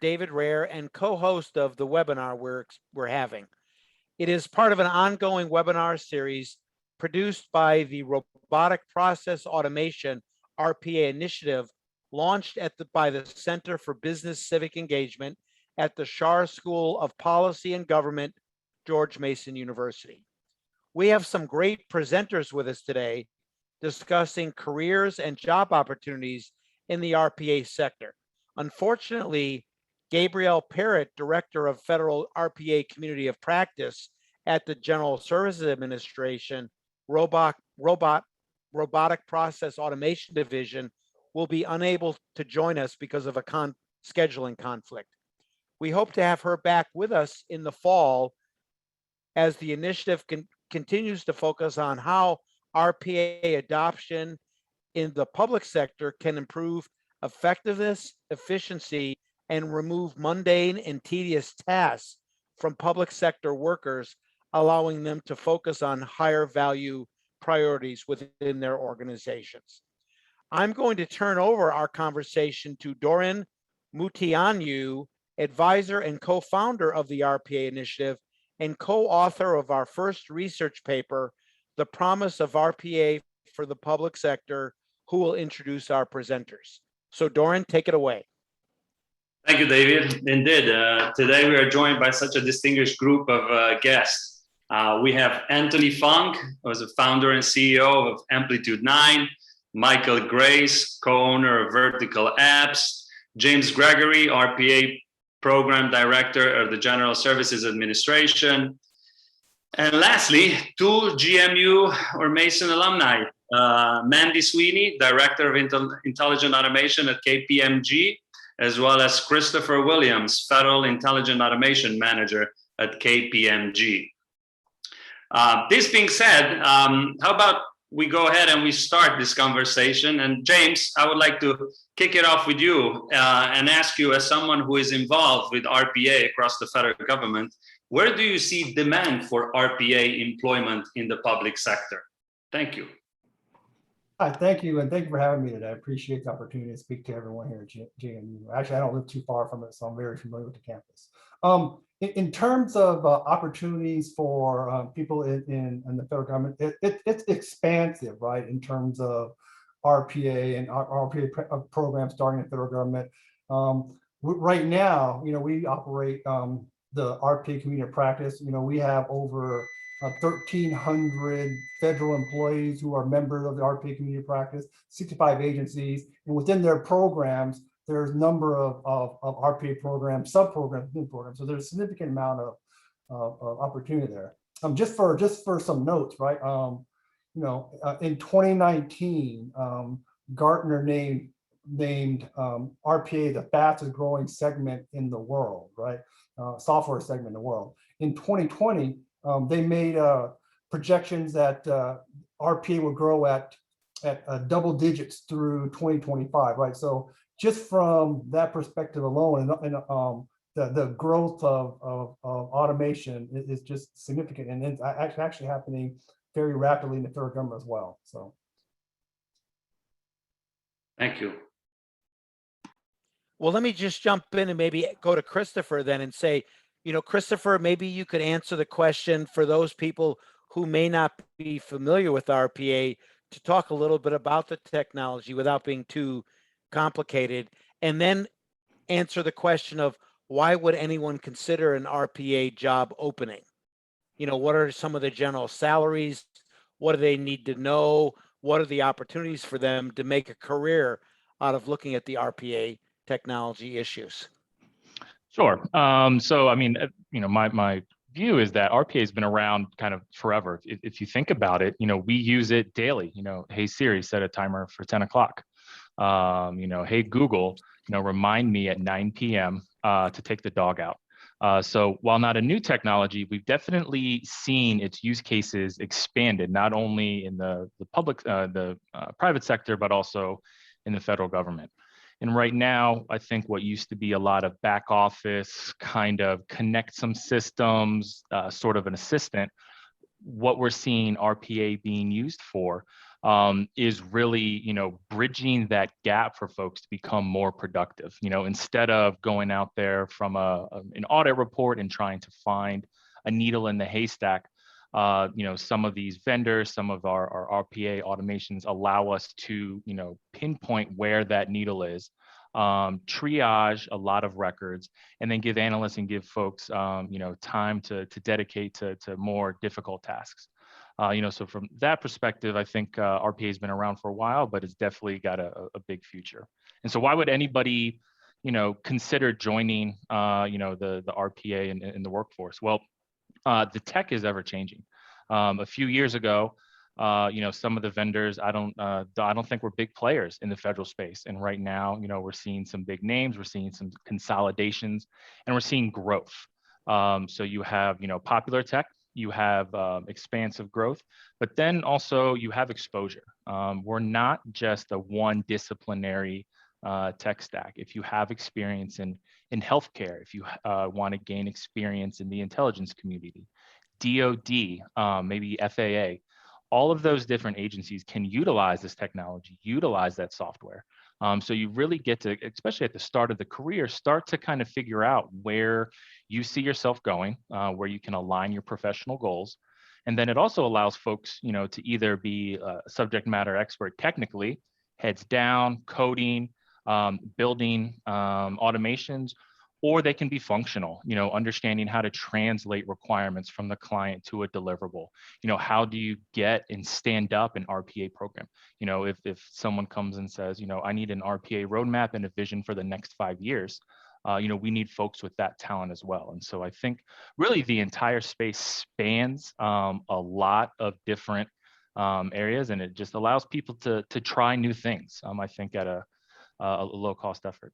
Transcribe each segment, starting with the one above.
David Rare and co-host of the webinar we're having. It is part of an ongoing webinar series produced by the Robotic Process Automation RPA initiative launched by the Center for Business Civic Engagement at the Schar School of Policy and Government, George Mason University. We have some great presenters with us today discussing careers and job opportunities in the RPA sector. Unfortunately, Gabrielle Parrott, Director of Federal RPA Community of Practice at the General Services Administration, Robotic Process Automation Division, will be unable to join us because of a scheduling conflict. We hope to have her back with us in the fall as the initiative continues to focus on how RPA adoption in the public sector can improve effectiveness, efficiency, and remove mundane and tedious tasks from public sector workers, allowing them to focus on higher value priorities within their organizations. I'm going to turn over our conversation to Doron Mutianu, advisor and co-founder of the RPA initiative and co-author of our first research paper, The Promise of RPA for the Public Sector, who will introduce our presenters. So Doron, take it away. Thank you, David. Indeed, today we are joined by such a distinguished group of guests. We have Anthony Funk, who is the founder and CEO of Amplitude 9, Michael Grace, co-owner of Vertical Apps, James Gregory, RPA Program Director of the General Services Administration, and lastly, two GMU or Mason alumni, Mandy Sweeney, Director of Intelligent Automation at KPMG, as well as Christopher Williams, Federal Intelligent Automation Manager at KPMG. This being said, how about we go ahead and we start this conversation? And James, I would like to kick it off with you and ask you, as someone who is involved with RPA across the federal government, where do you see demand for RPA employment in the public sector? Thank you. Hi, thank you, and thank you for having me today. I appreciate the opportunity to speak to everyone here at JMU. Actually, I don't live too far from it, so I'm very familiar with the campus. In terms of opportunities for people in the federal government, it's expansive, right, in terms of RPA and RPA programs starting in the federal government. Right now, we operate the RPA community of practice. We have over 1,300 federal employees who are members of the RPA community of practice, 65 agencies, and within their programs, there's a number of RPA programs, sub-programs, new programs. So there's a significant amount of opportunity there. Just for some notes, right? In 2019, Gartner named RPA the fastest growing segment in the world, right? Software segment in the world. In 2020, they made projections that RPA will grow at double digits through 2025, right? So just from that perspective alone, and the growth of automation is just significant, and it's actually happening very rapidly in the federal government as well. So, thank you. Well, let me just jump in and maybe go to Christopher then and say, Christopher, maybe you could answer the question for those people who may not be familiar with RPA, to talk a little bit about the technology without being too complicated, and then answer the question of why would anyone consider an RPA job opening? What are some of the general salaries? What do they need to know? What are the opportunities for them to make a career out of looking at the RPA technology issues? Sure. So, I mean, my view is that RPA has been around kind of forever. If you think about it, we use it daily. Hey Siri, set a timer for 10 o'clock. Hey Google, remind me at 9 p.m. To take the dog out. So while not a new technology, we've definitely seen its use cases expanded, not only in the private sector, but also in the federal government. And right now, I think what used to be a lot of back office, kind of connect some systems, sort of an assistant, what we're seeing RPA being used for is really, bridging that gap for folks to become more productive. Instead of going out there from an audit report and trying to find a needle in the haystack, some of these vendors, some of our RPA automations allow us to, pinpoint where that needle is, triage a lot of records, and then give analysts and give folks, time to dedicate to more difficult tasks. So from that perspective, I think RPA has been around for a while, but it's definitely got a big future. And so why would anybody, consider joining, the RPA in the workforce? Well, the tech is ever changing. A few years ago, some of the vendors, I don't think were big players in the federal space. And right now, we're seeing some big names, we're seeing some consolidations, and we're seeing growth. So you have, popular tech, you have expansive growth, but then also you have exposure. We're not just a one disciplinary tech stack. If you have experience in healthcare, if you want to gain experience in the intelligence community, DoD, maybe FAA, all of those different agencies can utilize this technology, utilize that software. So you really get to, especially at the start of the career, start to kind of figure out where you see yourself going, where you can align your professional goals. And then it also allows folks, to either be a subject matter expert technically, heads down, coding, building automations, or they can be functional, understanding how to translate requirements from the client to a deliverable. How do you get and stand up an RPA program? If someone comes and says, I need an RPA roadmap and a vision for the next 5 years, we need folks with that talent as well. And so I think really the entire space spans a lot of different areas, and it just allows people to try new things, I think at a low cost effort.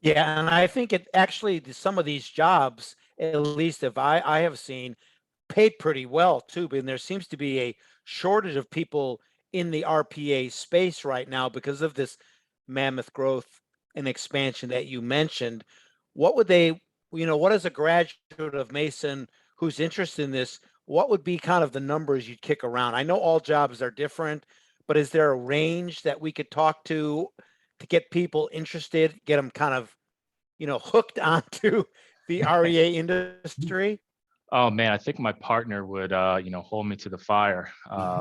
Yeah, and I think it actually, some of these jobs, at least if I have seen, paid pretty well too. And there seems to be a shortage of people in the RPA space right now because of this mammoth growth and expansion that you mentioned. What would they, what is a graduate of Mason who's interested in this? What would be kind of the numbers you'd kick around? I know all jobs are different, but is there a range that we could talk to get people interested, get them kind of, hooked onto the REA industry? Oh man, I think my partner would, hold me to the fire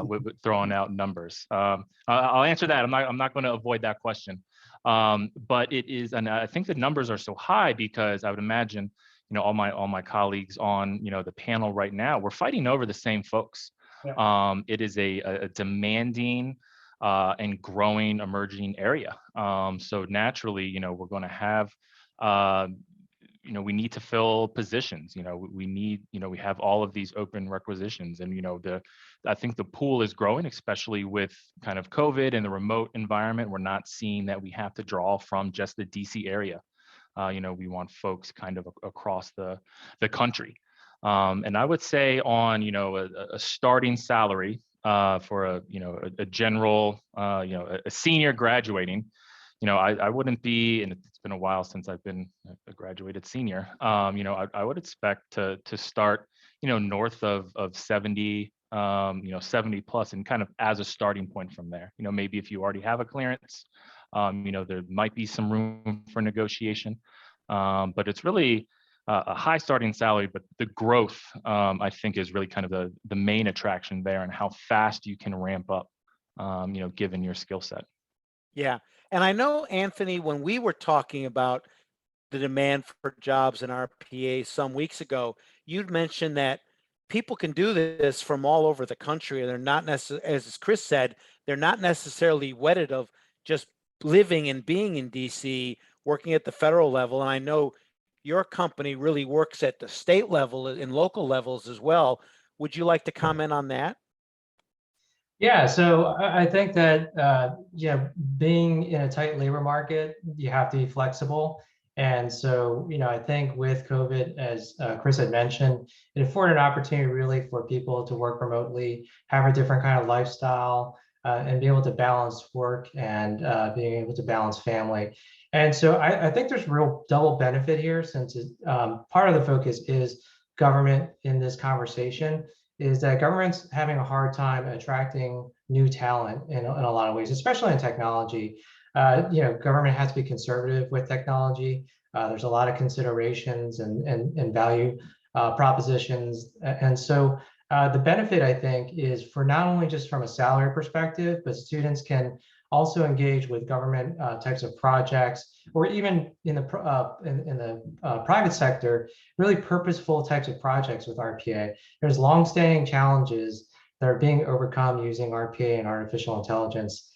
with throwing out numbers. I'll answer that. I'm not going to avoid that question. But it is, and I think the numbers are so high because I would imagine, all my colleagues on, the panel right now, we're fighting over the same folks. Yeah. It is a demanding and growing emerging area. So naturally, we're going to have, we need to fill positions. We need, we have all of these open requisitions, and I think the pool is growing, especially with kind of COVID and the remote environment. We're not seeing that we have to draw from just the DC area. We want folks kind of across the country. And I would say on, a starting salary for a general, a senior graduating, I wouldn't be, and it's been a while since I've been a graduated senior, I would expect to start, north of 70, 70 plus, and kind of as a starting point from there. Maybe if you already have a clearance, there might be some room for negotiation, but it's really a high starting salary, but the growth, I think, is really kind of the main attraction there, and how fast you can ramp up, given your skill set. Yeah. And I know, Anthony, when we were talking about the demand for jobs in RPA some weeks ago, you'd mentioned that people can do this from all over the country. And they're not necessarily, as Chris said, they're not necessarily wedded of just living and being in DC, working at the federal level. And I know your company really works at the state level and local levels as well. Would you like to comment on that? Yeah, so I think that being in a tight labor market, you have to be flexible. And so, I think with COVID, as Chris had mentioned, it afforded an opportunity really for people to work remotely, have a different kind of lifestyle, and be able to balance work and being able to balance family. And so I think there's real double benefit here, since part of the focus is government in this conversation. is that government's having a hard time attracting new talent in a lot of ways, especially in technology. Government has to be conservative with technology. There's a lot of considerations and value propositions. And so the benefit, I think, is for not only just from a salary perspective, but students can also engage with government types of projects, or even in the private sector, really purposeful types of projects with RPA. There's longstanding challenges that are being overcome using RPA and artificial intelligence.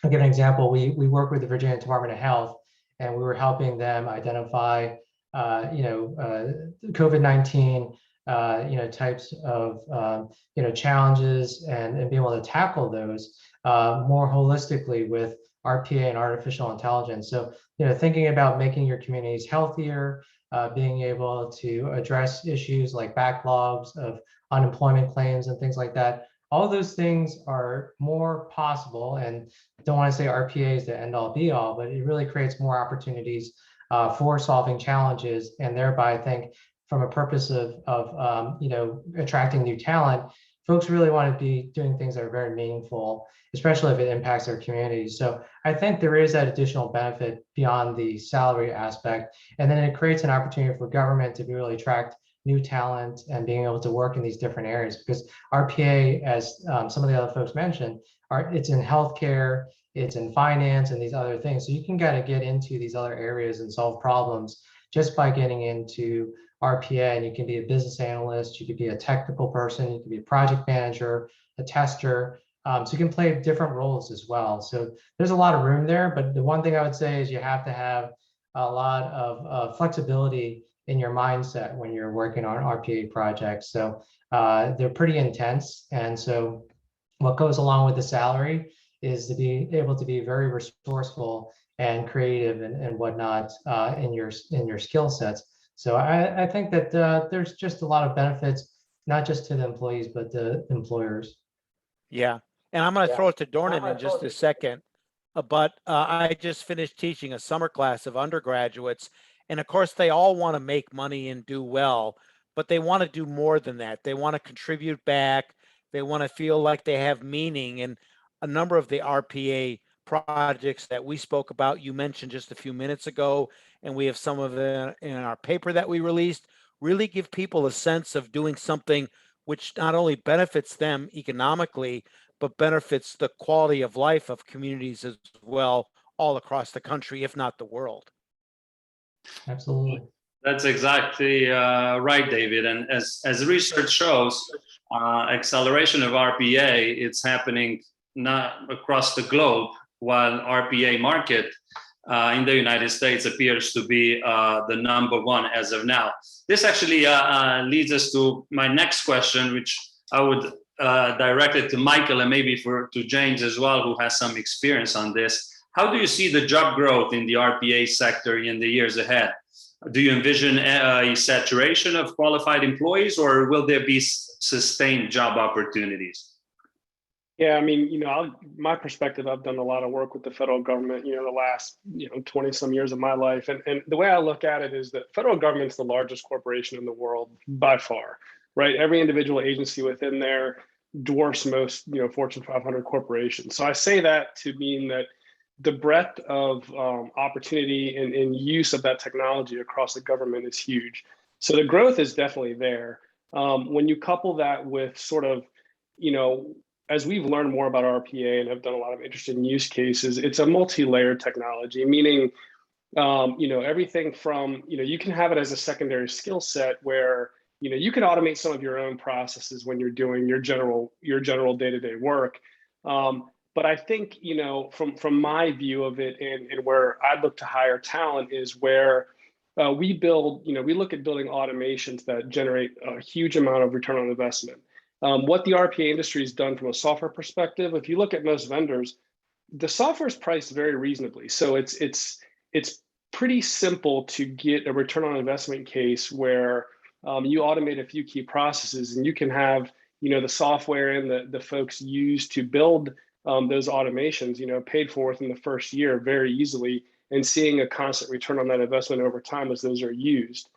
I'll give an example. We work with the Virginia Department of Health, and we were helping them identify, COVID-19, types of, challenges and be able to tackle those more holistically with RPA and artificial intelligence. So, thinking about making your communities healthier, being able to address issues like backlogs of unemployment claims and things like that. All those things are more possible, and don't want to say RPA is the end all be all, but it really creates more opportunities for solving challenges, and thereby I think from a purpose of attracting new talent, folks really want to be doing things that are very meaningful, especially if it impacts their communities. So I think there is that additional benefit beyond the salary aspect, and then it creates an opportunity for government to really attract new talent and being able to work in these different areas, because RPA, as some of the other folks mentioned, it's in healthcare, it's in finance and these other things. So you can kind of get into these other areas and solve problems just by getting into RPA. And you can be a business analyst, you could be a technical person, you could be a project manager, a tester. So you can play different roles as well. So there's a lot of room there, but the one thing I would say is you have to have a lot of flexibility in your mindset when you're working on RPA projects. So they're pretty intense. And so what goes along with the salary is to be able to be very resourceful and creative and whatnot in your skill sets. So I think that there's just a lot of benefits, not just to the employees, but the employers. Yeah. And I'm going to throw it to Dornan in just a second. But I just finished teaching a summer class of undergraduates. And of course, they all want to make money and do well, but they want to do more than that. They want to contribute back. They want to feel like they have meaning. And a number of the RPA projects that we spoke about, you mentioned just a few minutes ago, and we have some of them in our paper that we released, really give people a sense of doing something which not only benefits them economically, but benefits the quality of life of communities as well, all across the country, if not the world. Absolutely. That's exactly right, David. And as research shows, acceleration of RPA, it's happening not across the globe, while RPA market in the United States appears to be the number one as of now. This actually leads us to my next question, which I would direct it to Michael and maybe to James as well, who has some experience on this. How do you see the job growth in the RPA sector in the years ahead? Do you envision a saturation of qualified employees, or will there be sustained job opportunities? Yeah, I mean, my perspective, I've done a lot of work with the federal government, the last, 20 some years of my life. And the way I look at it is that federal government's the largest corporation in the world by far, right? Every individual agency within there dwarfs most, Fortune 500 corporations. So I say that to mean that the breadth of opportunity and use of that technology across the government is huge. So the growth is definitely there. When you couple that with sort of, as we've learned more about RPA and have done a lot of interesting use cases, it's a multi-layered technology, meaning, everything from, you can have it as a secondary skill set where, you can automate some of your own processes when you're doing your general day-to-day work. But I think, from my view of it and where I look to hire talent is where we look at building automations that generate a huge amount of return on investment. What the RPA industry has done from a software perspective, if you look at most vendors, the software is priced very reasonably. So it's pretty simple to get a return on investment case where you automate a few key processes and you can have, the software and the folks used to build those automations, paid for within the first year very easily, and seeing a constant return on that investment over time as those are used.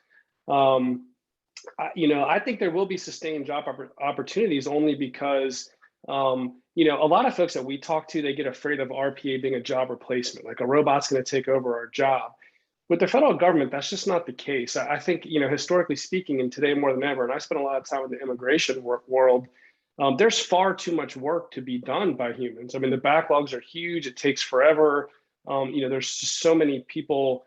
I think there will be sustained job opportunities only because, a lot of folks that we talk to, they get afraid of RPA being a job replacement, like a robot's going to take over our job. With the federal government, that's just not the case. I think, historically speaking, and today more than ever, and I spend a lot of time in the immigration world, there's far too much work to be done by humans. I mean, the backlogs are huge. It takes forever. There's just so many people,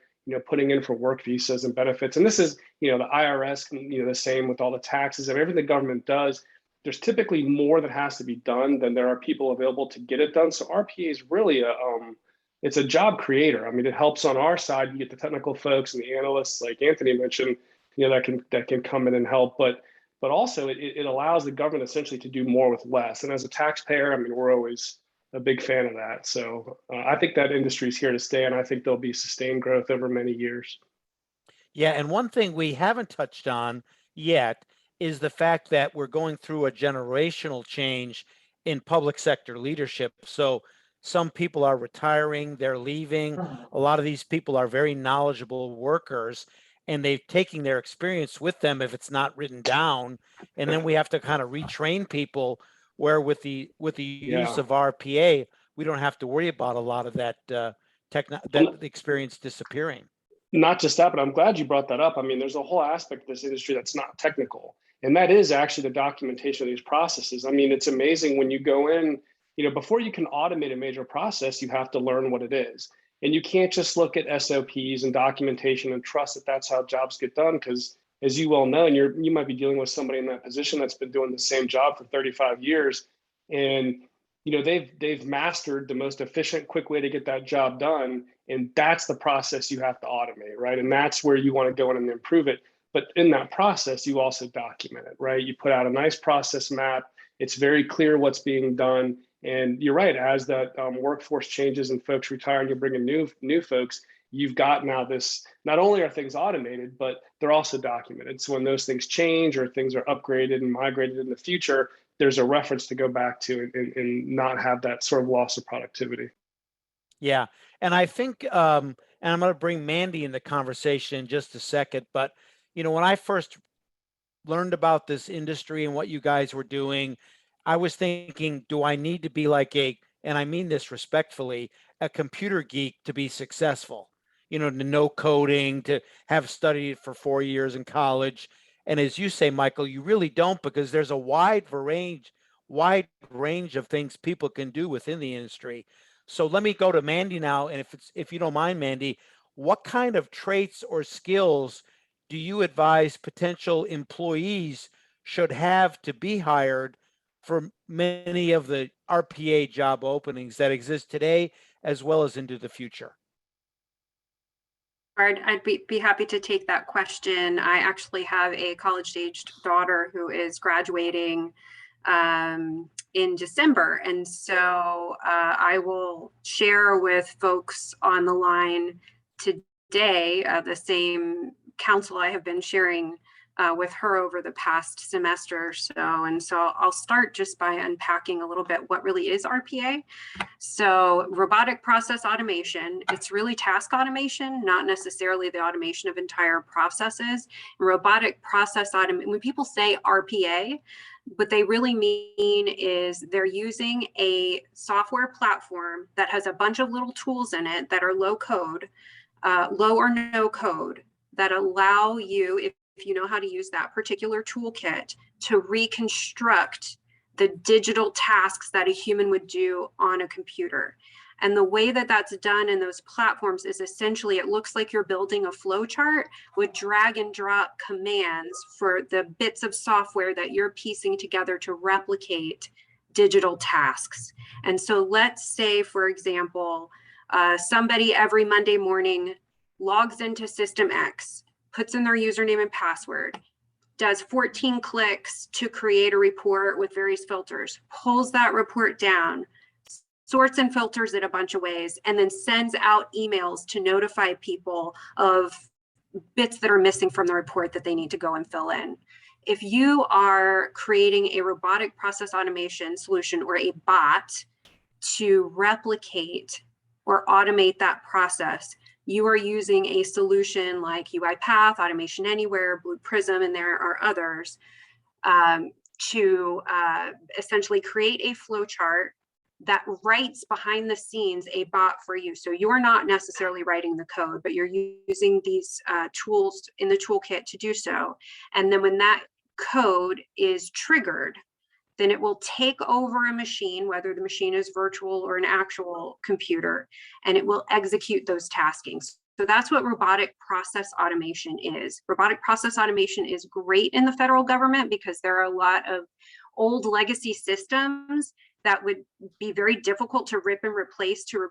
putting in for work visas and benefits. And this is, the IRS, the same with all the taxes and everything the government does. There's typically more that has to be done than there are people available to get it done. So RPA is really it's a job creator. I mean, it helps on our side. You get the technical folks and the analysts, like Anthony mentioned, that can come in and help. But also it allows the government essentially to do more with less. And as a taxpayer, I mean, we're always a big fan of that. So I think that industry is here to stay, and I think there'll be sustained growth over many years. Yeah, and one thing we haven't touched on yet is the fact that we're going through a generational change in public sector leadership. So some people are retiring, they're leaving. A lot of these people are very knowledgeable workers, and they've taken their experience with them if it's not written down. And then we have to kind of retrain people, where with the use of RPA, we don't have to worry about a lot of that that experience disappearing. Not just that, but I'm glad you brought that up. I mean, there's a whole aspect of this industry that's not technical, and that is actually the documentation of these processes. I mean, it's amazing when you go in, before you can automate a major process, you have to learn what it is. And you can't just look at SOPs and documentation and trust that that's how jobs get done, because as you well know, and you might be dealing with somebody in that position that's been doing the same job for 35 years, and they've mastered the most efficient, quick way to get that job done. And that's the process you have to automate, right? And that's where you want to go in and improve it. But in that process, you also document it, right? You put out a nice process map. It's very clear what's being done. And you're right, as that workforce changes and folks retire and you bring in new folks, you've got now this, not only are things automated, but they're also documented. So when those things change or things are upgraded and migrated in the future, there's a reference to go back to and not have that sort of loss of productivity. Yeah. And I think, and I'm going to bring Mandy in the conversation in just a second, but, when I first learned about this industry and what you guys were doing, I was thinking, do I need to be like and I mean this respectfully, a computer geek to be successful? To know coding, to have studied for 4 years in college. And as you say, Michael, you really don't, because there's a wide range of things people can do within the industry. So let me go to Mandy now. And if you don't mind, Mandy, what kind of traits or skills do you advise potential employees should have to be hired for many of the RPA job openings that exist today, as well as into the future? I'd be happy to take that question. I actually have a college-aged daughter who is graduating in December. And so I will share with folks on the line today the same counsel I have been sharing with her over the past semester or so. And so I'll start just by unpacking a little bit what really is RPA. So robotic process automation, it's really task automation, not necessarily the automation of entire processes. Robotic process automation, when people say RPA, what they really mean is they're using a software platform that has a bunch of little tools in it that are low code, low or no code, that allow you, if you know how to use that particular toolkit, to reconstruct the digital tasks that a human would do on a computer. And the way that that's done in those platforms is essentially, it looks like you're building a flow chart with drag and drop commands for the bits of software that you're piecing together to replicate digital tasks. And so let's say, for example, somebody every Monday morning logs into System X, puts in their username and password, does 14 clicks to create a report with various filters, pulls that report down, sorts and filters it a bunch of ways, and then sends out emails to notify people of bits that are missing from the report that they need to go and fill in. If you are creating a robotic process automation solution or a bot to replicate or automate that process, you are using a solution like UiPath, Automation Anywhere, Blue Prism, and there are others, to essentially create a flow chart that writes behind the scenes a bot for you. So you're not necessarily writing the code, but you're using these tools in the toolkit to do so. And then when that code is triggered, then it will take over a machine, whether the machine is virtual or an actual computer, and it will execute those taskings. So that's what robotic process automation is. Robotic process automation is great in the federal government because there are a lot of old legacy systems that would be very difficult to rip and replace to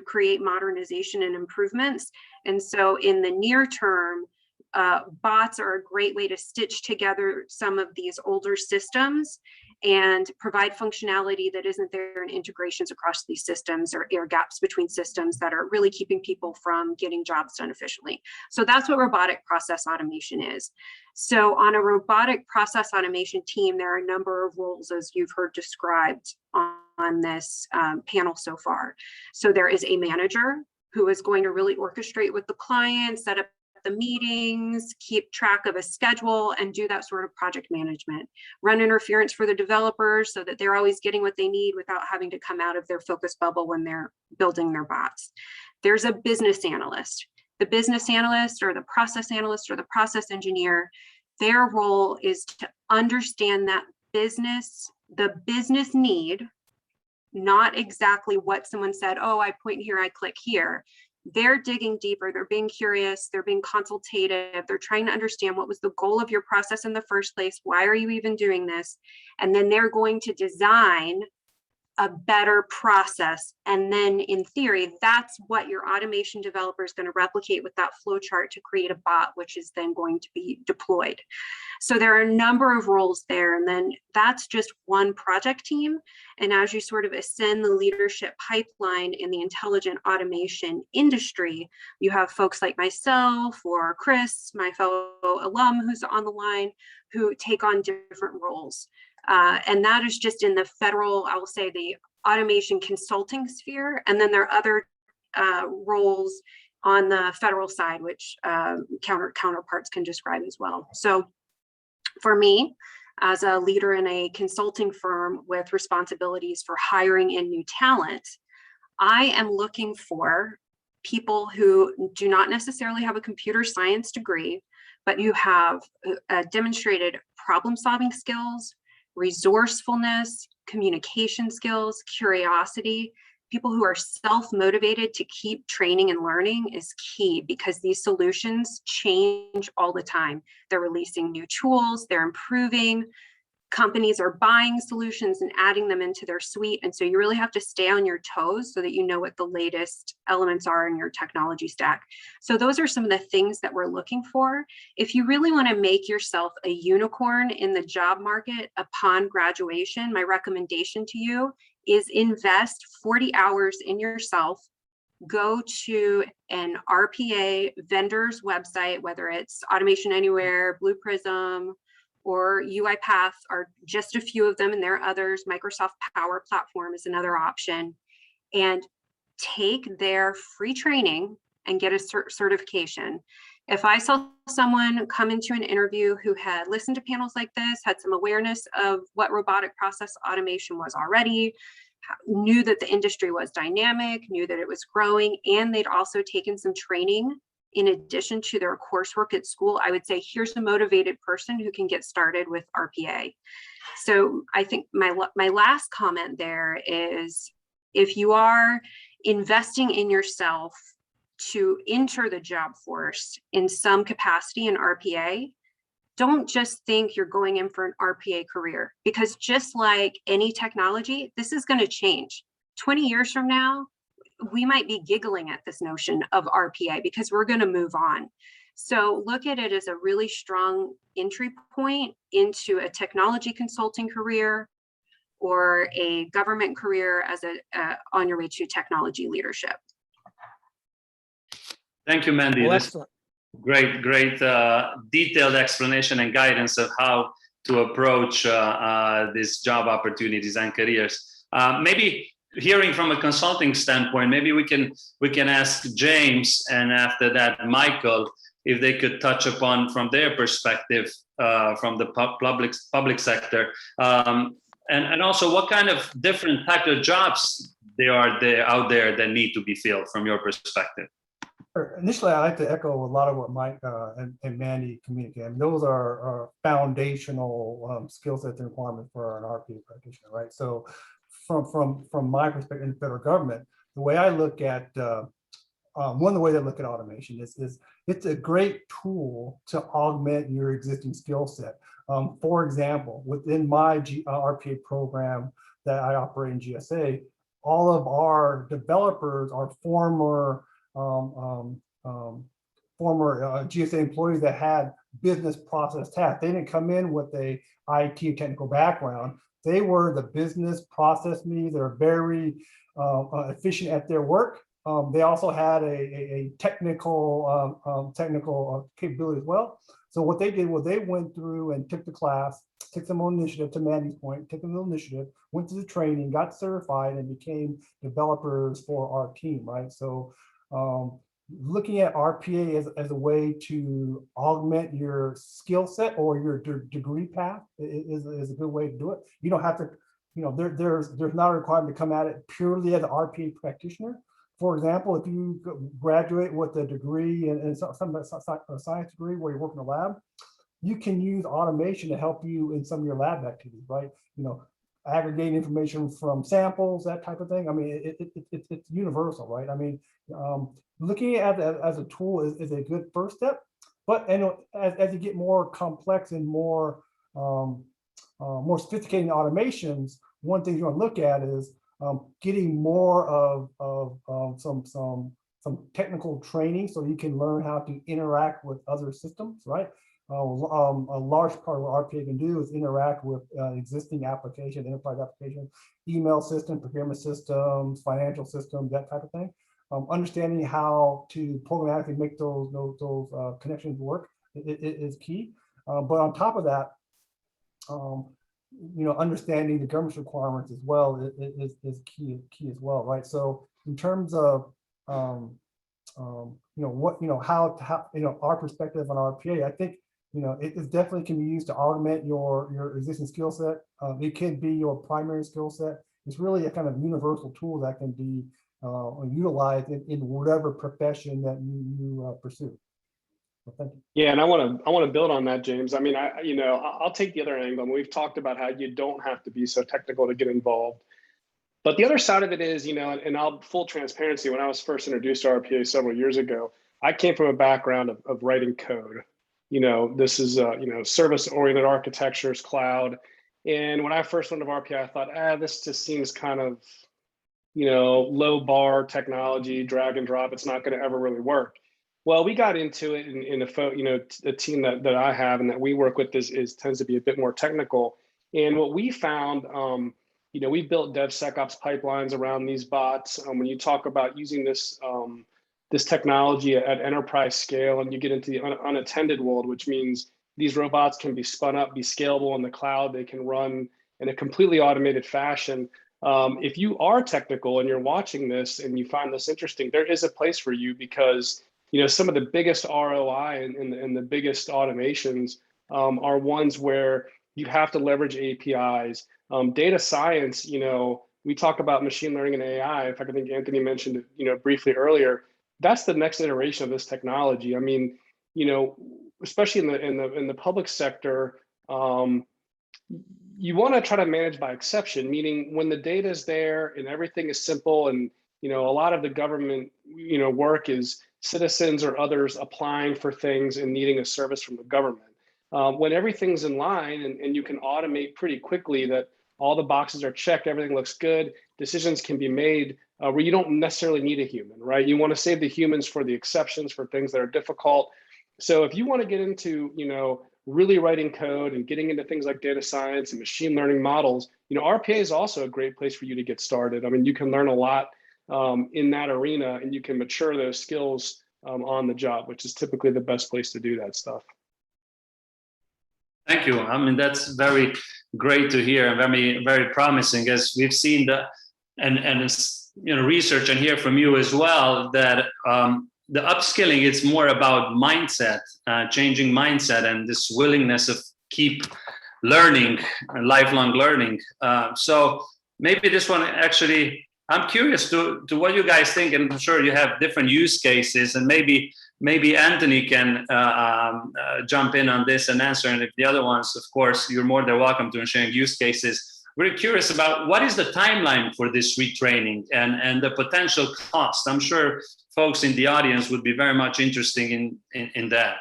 create modernization and improvements. And so in the near term, bots are a great way to stitch together some of these older systems and provide functionality that isn't there in integrations across these systems or air gaps between systems that are really keeping people from getting jobs done efficiently. So that's what robotic process automation is. So on a robotic process automation team, there are a number of roles, as you've heard described on this panel so far. So there is a manager who is going to really orchestrate with the client, set up the meetings, keep track of a schedule, and do that sort of project management. Run interference for the developers so that they're always getting what they need without having to come out of their focus bubble when they're building their bots. There's a business analyst. The business analyst or the process analyst or the process engineer, their role is to understand that the business need, not exactly what someone said, oh, I point here, I click here. They're digging deeper, they're being curious, they're being consultative, they're trying to understand what was the goal of your process in the first place, why are you even doing this? And then they're going to design a better process. And then in theory, that's what your automation developer is going to replicate with that flow chart to create a bot, which is then going to be deployed. So there are a number of roles there. And then that's just one project team. And as you sort of ascend the leadership pipeline in the intelligent automation industry, you have folks like myself or Chris, my fellow alum who's on the line, who take on different roles. And that is just in the federal, I will say, the automation consulting sphere. And then there are other roles on the federal side, which counterparts can describe as well. So for me, as a leader in a consulting firm with responsibilities for hiring in new talent, I am looking for people who do not necessarily have a computer science degree, but who have demonstrated problem-solving skills, resourcefulness, communication skills, curiosity. People who are self-motivated to keep training and learning is key because these solutions change all the time. They're releasing new tools, they're improving. Companies are buying solutions and adding them into their suite. And so you really have to stay on your toes so that you know what the latest elements are in your technology stack. So those are some of the things that we're looking for. If you really want to make yourself a unicorn in the job market upon graduation, my recommendation to you is invest 40 hours in yourself. Go to an RPA vendor's website, whether it's Automation Anywhere, Blue Prism, or UiPath are just a few of them, and there are others. Microsoft Power Platform is another option. And take their free training and get a certification. If I saw someone come into an interview who had listened to panels like this, had some awareness of what robotic process automation was already, knew that the industry was dynamic, knew that it was growing, and they'd also taken some training in addition to their coursework at school, I would say, here's a motivated person who can get started with RPA. So I think my last comment there is, if you are investing in yourself to enter the job force in some capacity in RPA, don't just think you're going in for an RPA career, because just like any technology, this is going to change. 20 years from now, we might be giggling at this notion of RPA because we're going to move on. So look at it as a really strong entry point into a technology consulting career or a government career as on your way to technology leadership. Thank you, Mandy. Well, This excellent. great detailed explanation and guidance of how to approach these job opportunities and careers. Maybe hearing from a consulting standpoint, maybe we can ask James and after that Michael if they could touch upon from their perspective from the public sector, and also what kind of different type of jobs there are out there that need to be filled from your perspective. Initially, I like to echo a lot of what Mike and Mandy communicated. I mean, those are foundational skill sets and requirements for an RPA practitioner, right? So from my perspective in the federal government, the way I look at one of the ways I look at automation is it's a great tool to augment your existing skill set. For example, within my RPA program that I operate in GSA, all of our developers are former GSA employees that had business process tasks. They didn't come in with a IT technical background. They were the business process needs. They're very efficient at their work. They also had a technical capability as well. So what they did was they went through and took the class, took some initiative, to Mandy's point, took a little initiative, went to the training, got certified, and became developers for our team, right? So looking at RPA as a way to augment your skill set or your degree path is a good way to do it. You don't have to, there's not a requirement to come at it purely as an RPA practitioner. For example, if you graduate with a degree in some science degree where you work in a lab, you can use automation to help you in some of your lab activities, right? Aggregating information from samples, that type of thing. I mean, it's universal, right? I mean, looking at it as a tool is a good first step, but as you get more complex and more sophisticated automations, one thing you want to look at is getting more of some technical training so you can learn how to interact with other systems, right? A large part of what RPA can do is interact with existing applications, enterprise applications, email systems, procurement systems, financial systems, that type of thing. Understanding how to programmatically make those connections work is key. But on top of that, understanding the government's requirements as well is key as well, right? So in terms of how our perspective on RPA, I think it definitely can be used to augment your existing skill set. It can be your primary skill set. It's really a kind of universal tool that can be utilized in whatever profession that you pursue. So thank you. Yeah, and I want to build on that, James. I mean, I'll take the other angle. And we've talked about how you don't have to be so technical to get involved. But the other side of it is, and I'll full transparency, when I was first introduced to RPA several years ago, I came from a background of writing code. This is service-oriented architectures, cloud. And when I first learned of RPA, I thought, this just seems kind of, low bar technology, drag and drop. It's not going to ever really work. Well, we got into it in the team that I have and that we work with tends to be a bit more technical. And what we found, we built DevSecOps pipelines around these bots. When you talk about using this technology at enterprise scale, and you get into the unattended world, which means these robots can be spun up, be scalable in the cloud. They can run in a completely automated fashion. If you are technical and you're watching this and you find this interesting, there is a place for you, because some of the biggest ROI and the biggest automations are ones where you have to leverage APIs. Data science, we talk about machine learning and AI. In fact, I think Anthony mentioned it, briefly earlier. That's the next iteration of this technology. I mean, especially in the public sector, you want to try to manage by exception, meaning when the data is there and everything is simple, and a lot of the government work is citizens or others applying for things and needing a service from the government. When everything's in line and you can automate pretty quickly, that all the boxes are checked, everything looks good, decisions can be made where you don't necessarily need a human, right? You want to save the humans for the exceptions, for things that are difficult. So if you want to get into, really writing code and getting into things like data science and machine learning models, RPA is also a great place for you to get started. I mean, you can learn a lot in that arena, and you can mature those skills on the job, which is typically the best place to do that stuff. Thank you. I mean, that's very great to hear and very, very promising, as we've seen and it's, research and hear from you as well that the upskilling, it's more about mindset, changing mindset, and this willingness of keep learning, lifelong learning. So maybe this one actually, I'm curious to what you guys think, and I'm sure you have different use cases, and maybe Anthony can jump in on this and answer. And if the other ones, of course, you're more than welcome to sharing use cases. We're curious about what is the timeline for this retraining and the potential cost. I'm sure folks in the audience would be very much interested in that.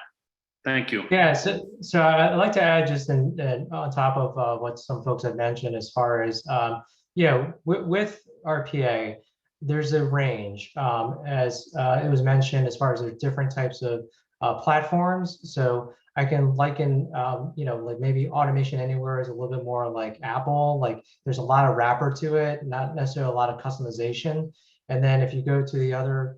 Thank you. Yeah, so I'd like to add just on top of what some folks have mentioned as far as, with RPA, there's a range, as it was mentioned, as far as there's different types of platforms. So I can liken, like maybe Automation Anywhere is a little bit more like Apple, like there's a lot of wrapper to it, not necessarily a lot of customization. And then if you go to the other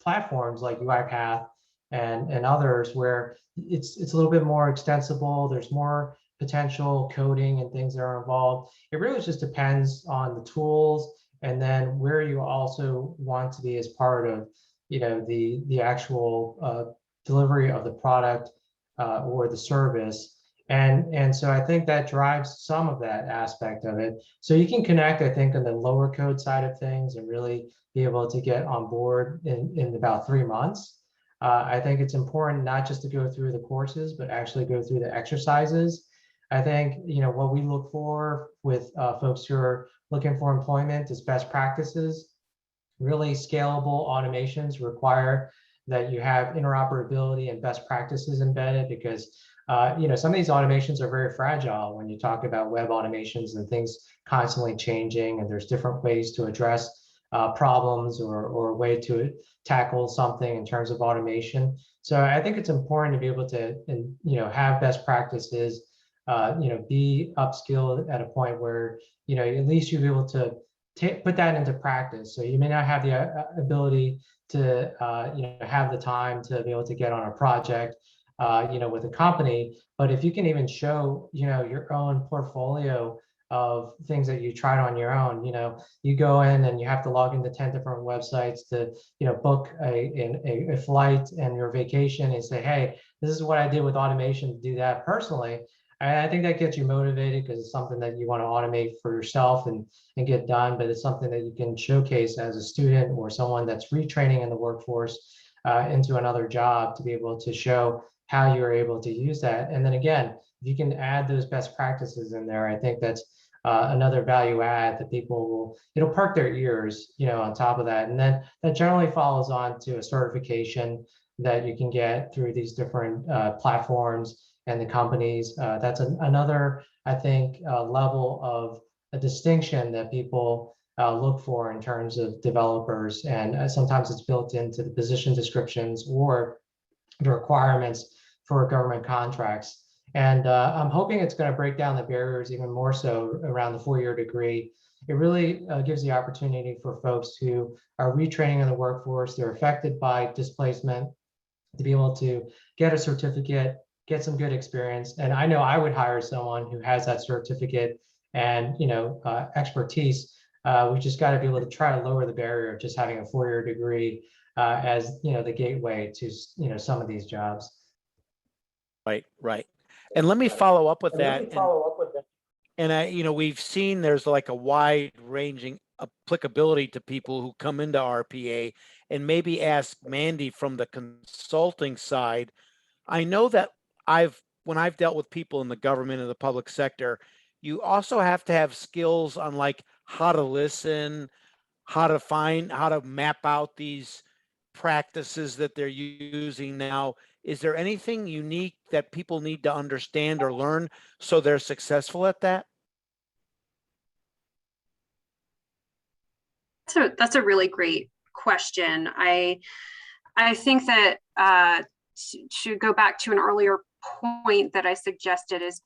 platforms like UiPath and others, where it's a little bit more extensible, there's more potential coding and things that are involved. It really just depends on the tools, and then where you also want to be as part of, the actual delivery of the product or the service. And so I think that drives some of that aspect of it. So you can connect, I think, on the lower code side of things and really be able to get on board in about 3 months. I think it's important not just to go through the courses, but actually go through the exercises. I think, what we look for with folks who are looking for employment is best practices. Really scalable automations require that you have interoperability and best practices embedded, because some of these automations are very fragile when you talk about web automations and things constantly changing, and there's different ways to address problems or a way to tackle something in terms of automation. So I think it's important to be able to, have best practices, be upskilled at a point where, at least you'll be able to put that into practice. So you may not have the ability to, have the time to be able to get on a project, with a company, but if you can even show, your own portfolio of things that you tried on your own, you go in and you have to log into 10 different websites to, book a flight and your vacation and say, hey, this is what I did with automation to do that personally. I think that gets you motivated because it's something that you want to automate for yourself and get done, but it's something that you can showcase as a student or someone that's retraining in the workforce into another job to be able to show how you're able to use that. And then again, if you can add those best practices in there, I think that's another value add that people will, it'll perk their ears, on top of that. And then that generally follows on to a certification that you can get through these different platforms and the companies. That's another, I think, level of a distinction that people look for in terms of developers. And sometimes it's built into the position descriptions or the requirements for government contracts. And I'm hoping it's going to break down the barriers even more so around the 4-year degree. It really gives the opportunity for folks who are retraining in the workforce, they're affected by displacement, to be able to get a certificate, get some good experience. And I know I would hire someone who has that certificate and expertise. We just got to be able to try to lower the barrier of just having a 4-year degree as the gateway to some of these jobs. Right. And let me follow up with that. And we've seen there's like a wide ranging applicability to people who come into RPA, and maybe ask Mandy from the consulting side. I know that when I've dealt with people in the government and the public sector, you also have to have skills on like how to listen, how to map out these practices that they're using now. Is there anything unique that people need to understand or learn so they're successful at that? That's a really great question. I think that to go back to an earlier point that I suggested is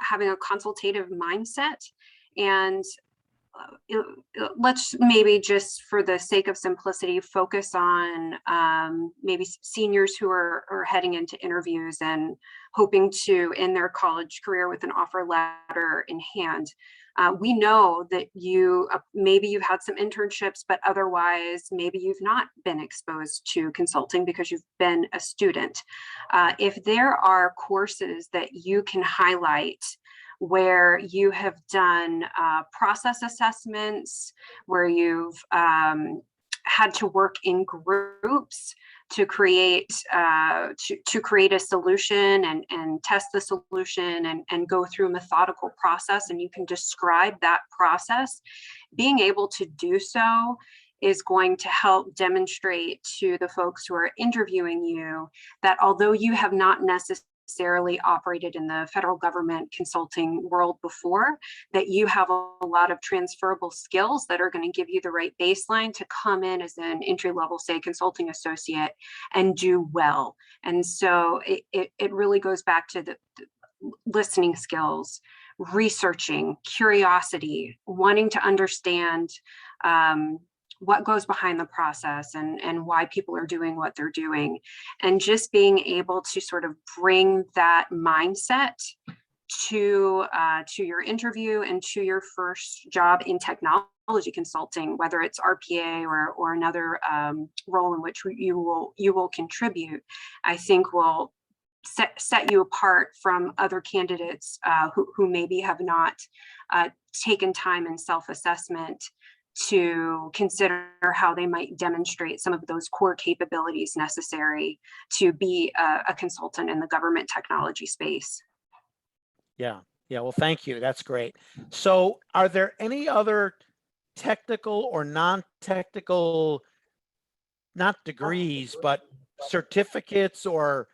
having a consultative mindset. And let's maybe just for the sake of simplicity, focus on maybe seniors who are heading into interviews and hoping to end their college career with an offer letter in hand. We know that maybe you've had some internships, but otherwise maybe you've not been exposed to consulting because you've been a student. If there are courses that you can highlight where you have done process assessments, where you've had to work in groups to create a solution and test the solution and go through a methodical process, and you can describe that process, being able to do so is going to help demonstrate to the folks who are interviewing you that although you have not necessarily operated in the federal government consulting world before, that you have a lot of transferable skills that are going to give you the right baseline to come in as an entry level, say, consulting associate and do well. And so it really goes back to the listening skills, researching, curiosity, wanting to understand what goes behind the process and why people are doing what they're doing, and just being able to sort of bring that mindset to your interview and to your first job in technology consulting, whether it's RPA or another role in which you will contribute, I think will set you apart from other candidates who maybe have not taken time in self-assessment to consider how they might demonstrate some of those core capabilities necessary to be a consultant in the government technology space. Yeah. Well, thank you. That's great. So are there any other technical or non-technical, not degrees, but certificates or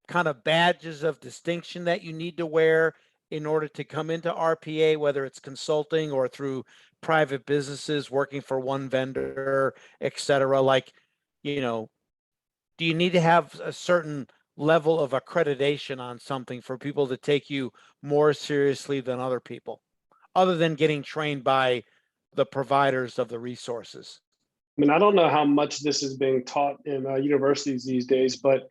kind of badges of distinction that you need to wear in order to come into RPA, whether it's consulting or through private businesses working for one vendor, et cetera? Like, do you need to have a certain level of accreditation on something for people to take you more seriously than other people, other than getting trained by the providers of the resources? I mean, I don't know how much this is being taught in universities these days, but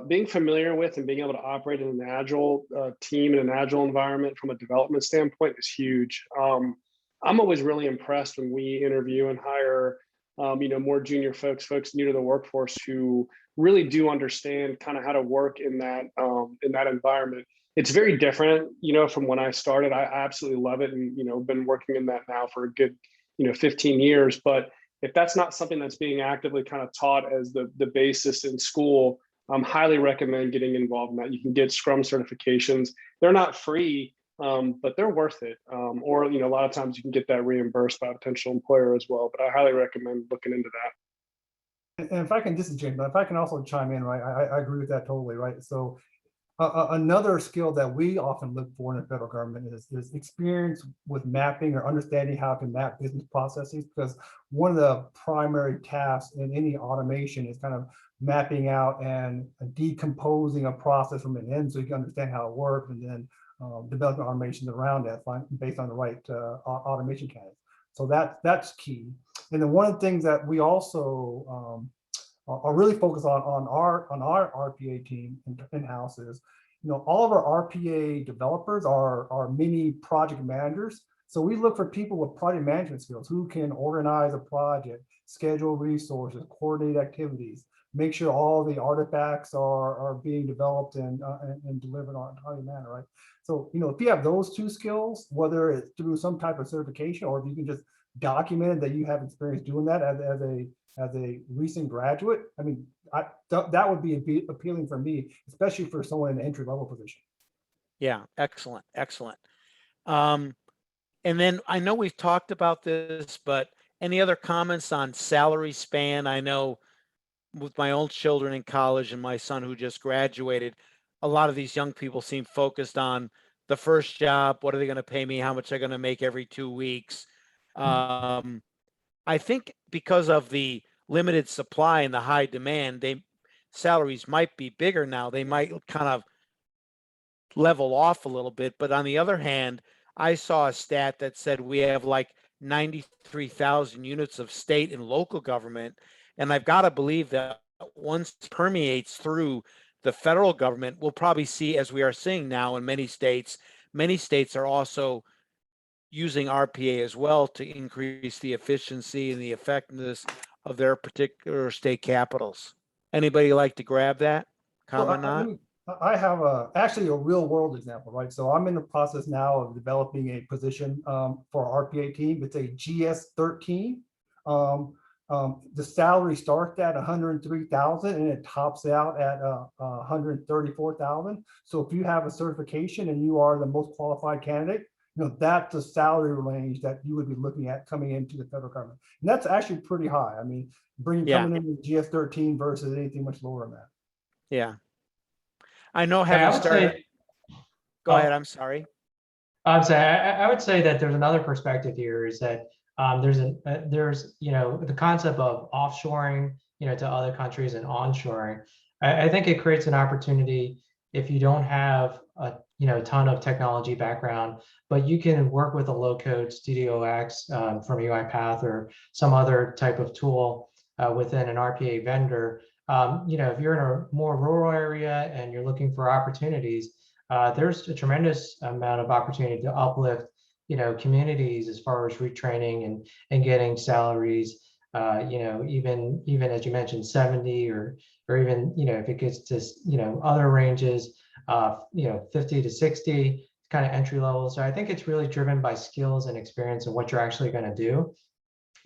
being familiar with and being able to operate in an agile team in an agile environment from a development standpoint is huge. I'm always really impressed when we interview and hire more junior folks new to the workforce who really do understand kind of how to work in that environment. It's very different, from when I started. I absolutely love it, and been working in that now for a good 15 years. But if that's not something that's being actively kind of taught as the basis in school, highly recommend getting involved in that. You can get Scrum certifications. They're not free, but they're worth it. Or a lot of times you can get that reimbursed by a potential employer as well. But I highly recommend looking into that. And if I can, this is James, but if I can also chime in, right? I agree with that totally, right? So another skill that we often look for in the federal government is experience with mapping or understanding how to map business processes, because one of the primary tasks in any automation is kind of mapping out and decomposing a process from an end so you can understand how it works, and then developing automations around that based on the right automation candidates. So that's key. And then one of the things that we also are really focused on our RPA team in-house is, all of our RPA developers are mini project managers. So we look for people with project management skills who can organize a project, schedule resources, coordinate activities, make sure all the artifacts are being developed and delivered on a timely manner, right? So, if you have those two skills, whether it's through some type of certification or if you can just document that you have experience doing that as a recent graduate, I mean, that would be appealing for me, especially for someone in an entry-level position. Yeah, excellent. And then I know we've talked about this, but any other comments on salary span? I know with my own children in college and my son who just graduated, a lot of these young people seem focused on the first job. What are they going to pay me? How much are they going to make every 2 weeks? I think because of the limited supply and the high demand, salaries might be bigger now. They might kind of level off a little bit. But on the other hand, I saw a stat that said we have like 93,000 units of state and local government. And I've got to believe that once it permeates through the federal government, we'll probably see, as we are seeing now in many states are also using RPA as well to increase the efficiency and the effectiveness of their particular state capitals. Anybody like to grab that? Comment on it? I have actually a real world example, right? So I'm in the process now of developing a position for our RPA team. It's a GS13. The salary starts at 103,000 and it tops out at 134,000. So if you have a certification and you are the most qualified candidate, that's the salary range that you would be looking at coming into the federal government. And that's actually pretty high. I mean, coming in with GS13 versus anything much lower than that. Yeah. I know I having would started. say, Go ahead. I'm sorry. I'm saying I would say that there's another perspective here is that there's the concept of offshoring to other countries and onshoring. I think it creates an opportunity if you don't have a ton of technology background, but you can work with a low code Studio X from UiPath or some other type of tool within an RPA vendor. If you're in a more rural area and you're looking for opportunities, there's a tremendous amount of opportunity to uplift, communities as far as retraining and getting salaries, even as you mentioned, 70 or even, if it gets to, other ranges, 50 to 60 kind of entry level. So I think it's really driven by skills and experience and what you're actually going to do.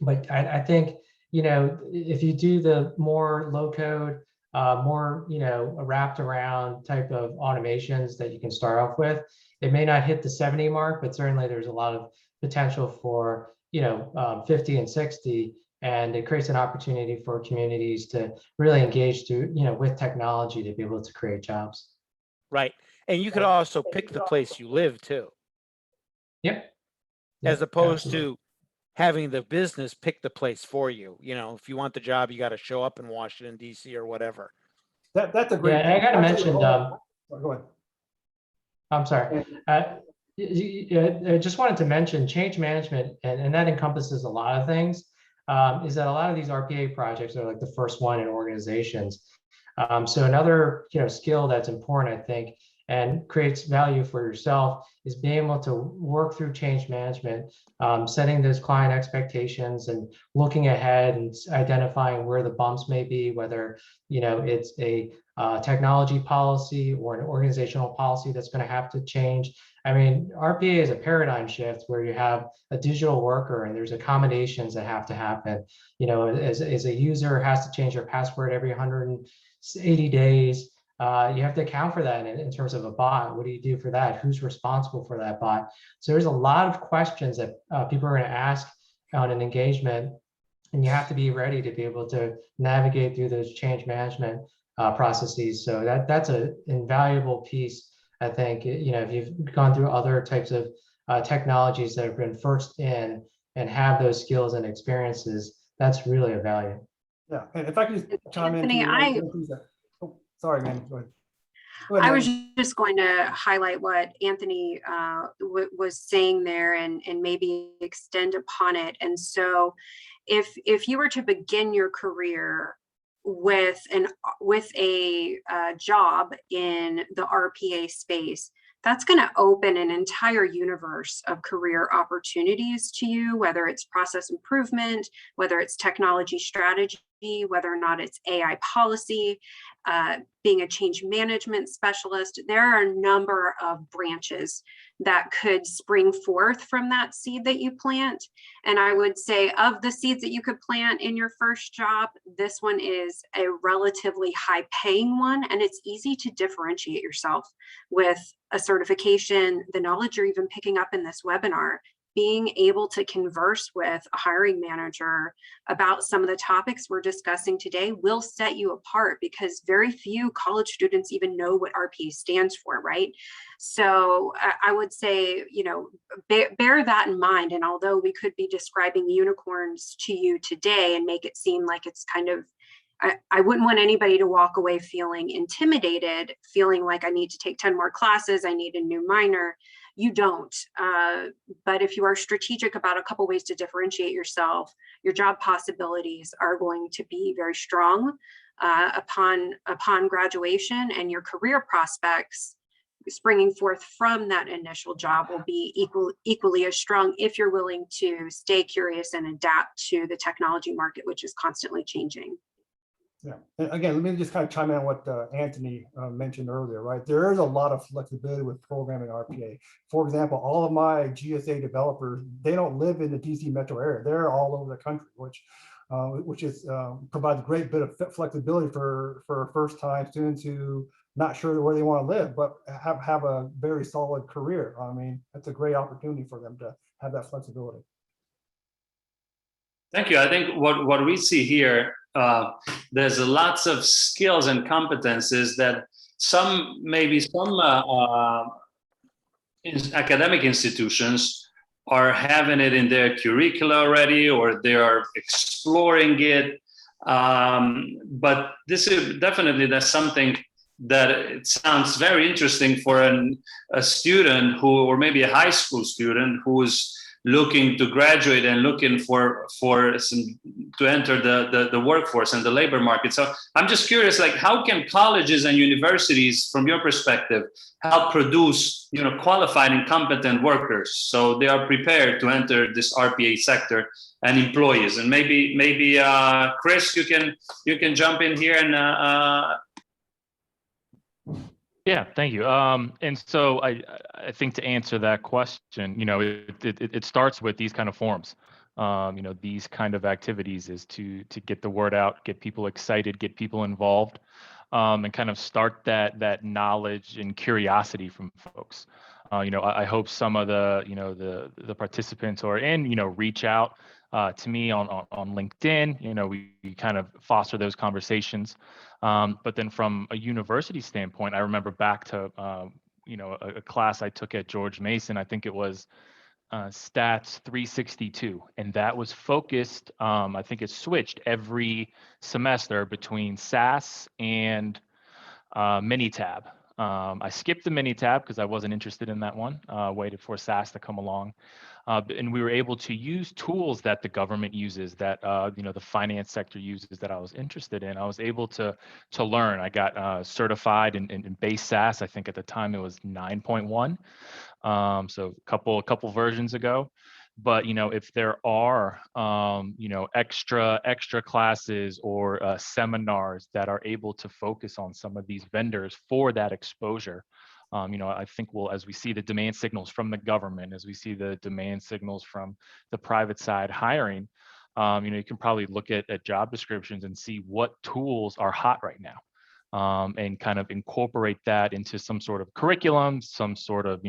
But I think, if you do the more low code, more, wrapped around type of automations that you can start off with, it may not hit the 70 mark, but certainly there's a lot of potential for, 50 and 60. And it creates an opportunity for communities to really engage through, with technology to be able to create jobs. Right. And you could also pick the place you live too. Yep. As opposed Absolutely. to having the business pick the place for you. If you want the job, you got to show up in Washington, D.C. or whatever. That's a great. Yeah, I got to mention. Go ahead. I'm sorry. I just wanted to mention change management, and that encompasses a lot of things. Is that a lot of these RPA projects are like the first one in organizations. So another skill that's important, I think, and creates value for yourself is being able to work through change management, setting those client expectations and looking ahead and identifying where the bumps may be, whether it's a technology policy or an organizational policy that's going to have to change. I mean, RPA is a paradigm shift where you have a digital worker and there's accommodations that have to happen. As a user has to change their password every 180 days. You have to account for that in terms of a bot. What do you do for that? Who's responsible for that bot? So there's a lot of questions that people are going to ask on an engagement, and you have to be ready to be able to navigate through those change management processes. So that's an invaluable piece, I think. If you've gone through other types of technologies that have been first in and have those skills and experiences, that's really a value. Yeah, and if I could just chime Anthony, in. Sorry, man. Go ahead. I was just going to highlight what Anthony was saying there and maybe extend upon it. And so if you were to begin your career with a job in the RPA space, that's going to open an entire universe of career opportunities to you, whether it's process improvement, whether it's technology strategy, whether or not it's AI policy, being a change management specialist. There are a number of branches that could spring forth from that seed that you plant. And I would say of the seeds that you could plant in your first job, this one is a relatively high paying one, and it's easy to differentiate yourself with a certification, the knowledge you're even picking up in this webinar. Being able to converse with a hiring manager about some of the topics we're discussing today will set you apart, because very few college students even know what RPA stands for, right? So I would say, bear that in mind. And although we could be describing unicorns to you today and make it seem like it's kind of I wouldn't want anybody to walk away feeling intimidated, feeling like I need to take 10 more classes, I need a new minor. You don't. But if you are strategic about a couple ways to differentiate yourself, your job possibilities are going to be very strong upon graduation, and your career prospects springing forth from that initial job will be equally as strong if you're willing to stay curious and adapt to the technology market, which is constantly changing. Yeah, and again, let me just kind of chime in on what Anthony mentioned earlier, right? There is a lot of flexibility with programming RPA. For example, all of my GSA developers, they don't live in the DC metro area. They're all over the country, which is provides a great bit of flexibility for first-time students who not sure where they want to live, but have a very solid career. I mean, that's a great opportunity for them to have that flexibility. Thank you. I think what we see here, there's lots of skills and competences that maybe some academic institutions are having it in their curricula already, or they are exploring it. But this is definitely, that's something that it sounds very interesting for a student or maybe a high school student who's looking to graduate and looking to enter the workforce and the labor market. So I'm just curious, like, how can colleges and universities, from your perspective, help produce, qualified and competent workers so they are prepared to enter this RPA sector and employees? And maybe Chris, you can jump in here and. Yeah, thank you. And so I think to answer that question, it starts with these kind of forums. These kind of activities is to get the word out, get people excited, get people involved, and kind of start that knowledge and curiosity from folks. I hope some of the participants are in, reach out to me on LinkedIn. We kind of foster those conversations. But then from a university standpoint, I remember back to, a class I took at George Mason. I think it was Stats 362. And that was focused, I think it switched every semester between SAS and Minitab. I skipped the Minitab because I wasn't interested in that one, waited for SAS to come along. And we were able to use tools that the government uses, that the finance sector uses, that I was interested in. I was able to learn. I got certified in base SAS. I think at the time it was 9.1, so a couple versions ago. But if there are extra classes or seminars that are able to focus on some of these vendors for that exposure. I think as we see the demand signals from the government, as we see the demand signals from the private side hiring, you can probably look at job descriptions and see what tools are hot right now, and kind of incorporate that into some sort of curriculum, some sort of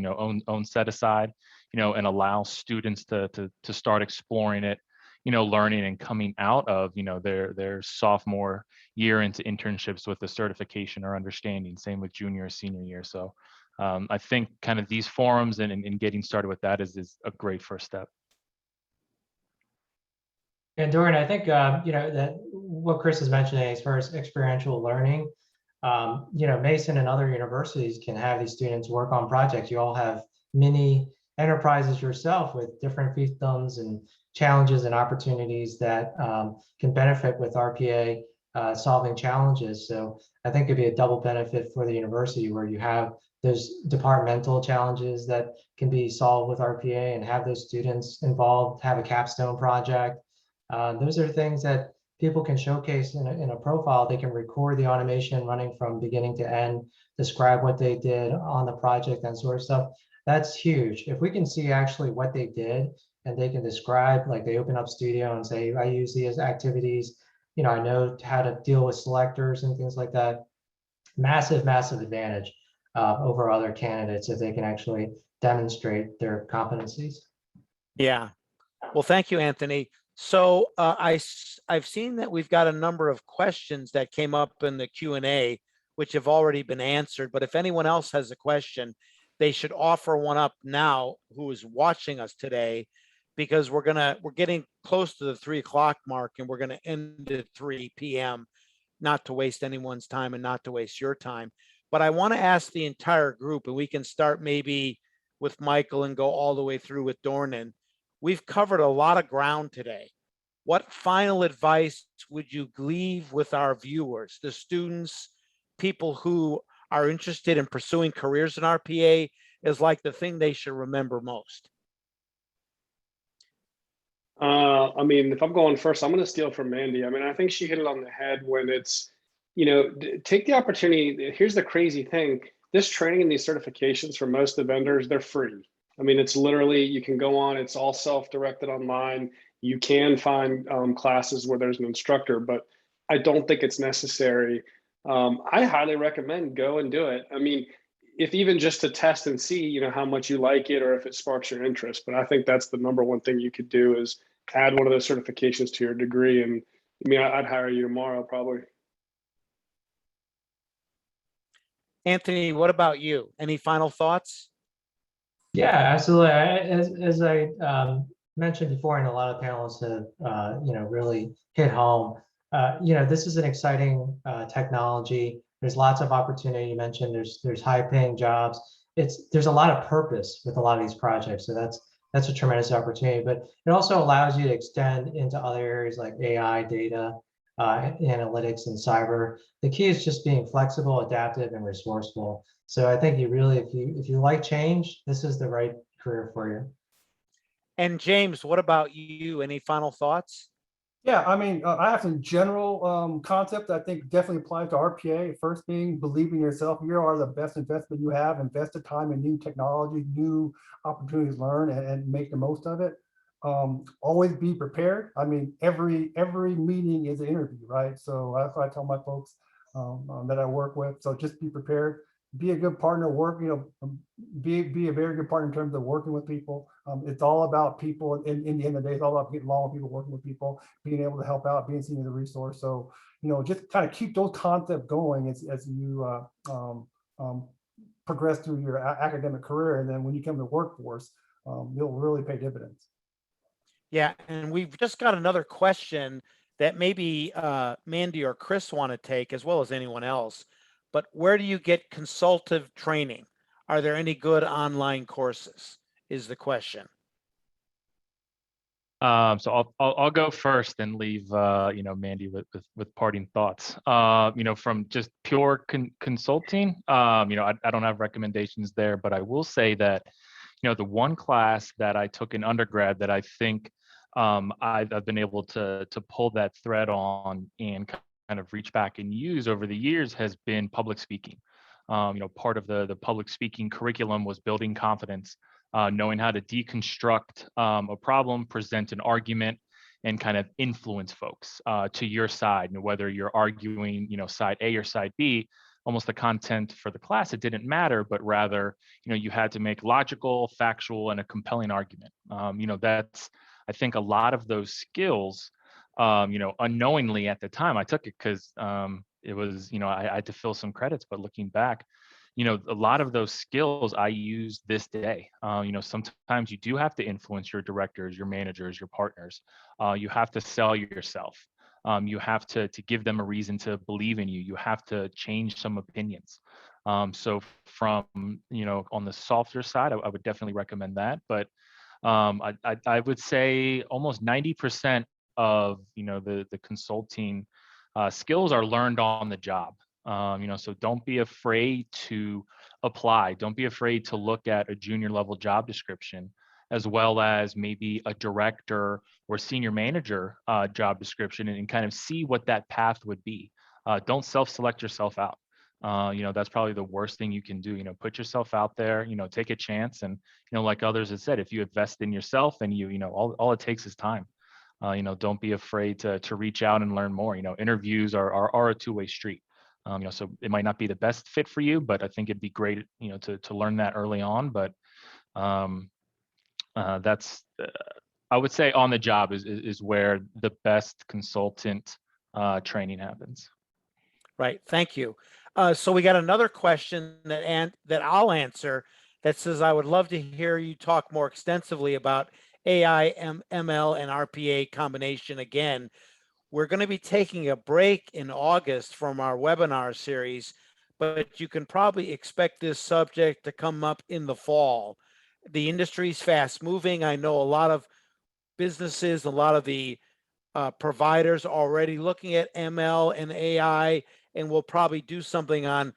own set aside, and allow students to start exploring it, learning and coming out of their sophomore year into internships with a certification or understanding. Same with junior or senior year. So I think kind of these forums and getting started with that is a great first step. And Dorian, I think that what Chris is mentioning as far as experiential learning, Mason and other universities can have these students work on projects. You all have mini enterprises yourself with different fiefdoms and challenges and opportunities that can benefit with RPA solving challenges. So I think it'd be a double benefit for the university, where you have those departmental challenges that can be solved with RPA and have those students involved, have a capstone project. Those are things that people can showcase in a profile. They can record the automation running from beginning to end, describe what they did on the project, and sort of stuff. That's huge. If we can see actually what they did, and they can describe, like they open up Studio and say, I use these activities, I know how to deal with selectors and things like that. Massive, massive advantage over other candidates if they can actually demonstrate their competencies. Yeah. Well, thank you, Anthony. So I've seen that we've got a number of questions that came up in the Q&A, which have already been answered. But if anyone else has a question, they should offer one up now, who is watching us today, because we're getting close to the 3 o'clock mark, and we're gonna end at 3 p.m. not to waste anyone's time and not to waste your time. But I want to ask the entire group, and we can start maybe with Michael and go all the way through with Dornan. We've covered a lot of ground today. What final advice would you leave with our viewers, the students, people who are interested in pursuing careers in RPA, is like the thing they should remember most? I mean, if I'm going first, I'm going to steal from Mandy. I mean, I think she hit it on the head when it's, take the opportunity. Here's the crazy thing. This training and these certifications for most of the vendors, they're free. I mean, it's literally, you can go on, it's all self-directed online. You can find classes where there's an instructor, but I don't think it's necessary. I highly recommend go and do it. I mean, if even just to test and see, how much you like it or if it sparks your interest. But I think that's the number one thing you could do is add one of those certifications to your degree. And I mean, I'd hire you tomorrow, probably. Anthony, what about you? Any final thoughts? Yeah, absolutely. As I mentioned before, and a lot of panelists have really hit home. This is an exciting technology. There's lots of opportunity. You mentioned there's high-paying jobs. There's a lot of purpose with a lot of these projects. So that's a tremendous opportunity. But it also allows you to extend into other areas like AI, data, analytics, and cyber. The key is just being flexible, adaptive, and resourceful. So I think if you like change, this is the right career for you. And James, what about you? Any final thoughts? Yeah, I mean, I have some general concepts I think definitely apply to RPA. First being, believe in yourself. You are the best investment you have. Invest the time in new technology, new opportunities to learn, and make the most of it. Always be prepared. I mean, every meeting is an interview, right? So that's what I tell my folks that I work with. So just be prepared. Be a good partner. Be a very good partner in terms of working with people. It's all about people. In the end of the day, it's all about getting along with people, working with people, being able to help out, being seen as a resource. So just kind of keep those concepts going as you progress through your academic career, and then when you come to the workforce, you'll really pay dividends. Yeah, and we've just got another question that maybe Mandy or Chris want to take, as well as anyone else. But where do you get consultative training? Are there any good online courses? Is the question. So I'll go first and leave Mandy with parting thoughts. From just pure consulting, I don't have recommendations there, but I will say that the one class that I took in undergrad that I think I've been able to pull that thread on and kind of reach back and use over the years has been public speaking. Part of the public speaking curriculum was building confidence, knowing how to deconstruct a problem, present an argument, and kind of influence folks to your side. And whether you're arguing, side A or side B, almost the content for the class, it didn't matter, but rather, you had to make logical, factual, and a compelling argument. That's, I think, a lot of those skills, unknowingly at the time, I took it because it was, I had to fill some credits, but looking back, a lot of those skills I use this day. Sometimes you do have to influence your directors, your managers, your partners. You have to sell yourself. You have to give them a reason to believe in you. You have to change some opinions. So from, on the softer side, I would definitely recommend that. But I would say almost 90% of, the consulting skills are learned on the job. So don't be afraid to apply. Don't be afraid to look at a junior level job description, as well as maybe a director or senior manager job description, and kind of see what that path would be. Don't self-select yourself out. That's probably the worst thing you can do. Put yourself out there, take a chance. And, like others have said, if you invest in yourself and all it takes is time. Don't be afraid to reach out and learn more. Interviews are a two-way street. So it might not be the best fit for you, but I think it'd be great, to learn that early on. But that's, I would say, on the job is where the best consultant training happens. Right. Thank you. So we got another question that I'll answer that says, I would love to hear you talk more extensively about AI, ML, and RPA combination again. We're going to be taking a break in August from our webinar series, but you can probably expect this subject to come up in the fall. The industry's fast moving. I know a lot of businesses, a lot of the providers already looking at ML and AI, and we'll probably do something on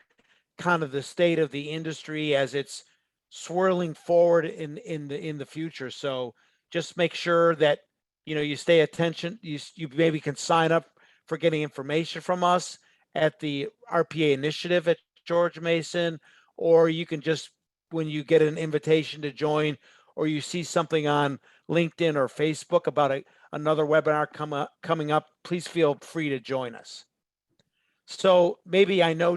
kind of the state of the industry as it's swirling forward in the future. So just make sure that you stay attention. You maybe can sign up for getting information from us at the RPA initiative at George Mason, or you can just, when you get an invitation to join, or you see something on LinkedIn or Facebook about another webinar coming up, please feel free to join us. So maybe I know,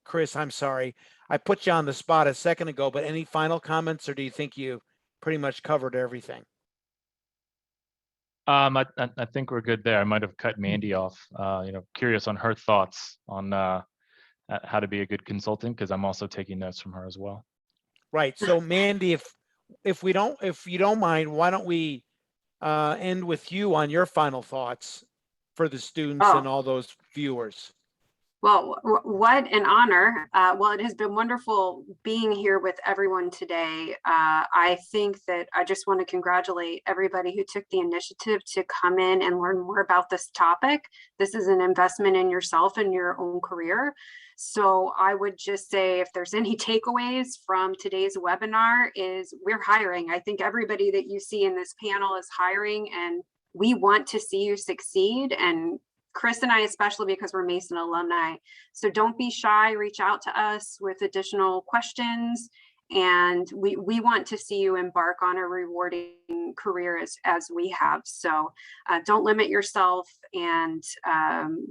Chris, I'm sorry, I put you on the spot a second ago, but any final comments, or do you think you pretty much covered everything? I think we're good there. I might have cut Mandy off. Curious on her thoughts on how to be a good consultant, because I'm also taking notes from her as well. Right. So Mandy, if you don't mind, why don't we end with you on your final thoughts for the students and all those viewers? Well, what an honor. Well, it has been wonderful being here with everyone today. I think that I just want to congratulate everybody who took the initiative to come in and learn more about this topic. This is an investment in yourself and your own career. So I would just say, if there's any takeaways from today's webinar, is we're hiring. I think everybody that you see in this panel is hiring, and we want to see you succeed. And Chris and I, especially because we're Mason alumni. So don't be shy, reach out to us with additional questions. And we want to see you embark on a rewarding career as we have. So don't limit yourself, and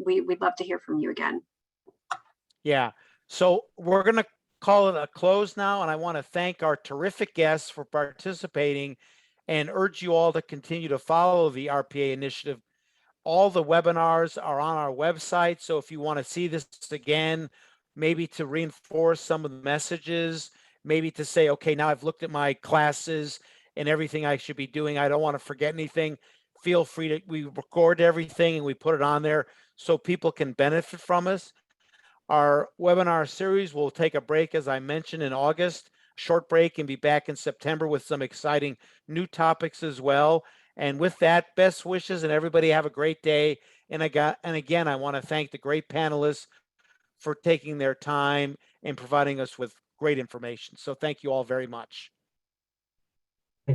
we'd love to hear from you again. Yeah, so we're going to call it a close now, and I want to thank our terrific guests for participating and urge you all to continue to follow the RPA initiative. All the webinars are on our website, so if you want to see this again, maybe to reinforce some of the messages, maybe to say, okay, now I've looked at my classes and everything I should be doing, I don't want to forget anything, feel free to, we record everything and we put it on there so people can benefit from us. Our webinar series will take a break, as I mentioned, in August, short break, and be back in September with some exciting new topics as well. And with that, best wishes, and everybody have a great day. And again, I want to thank the great panelists for taking their time and providing us with great information. So thank you all very much.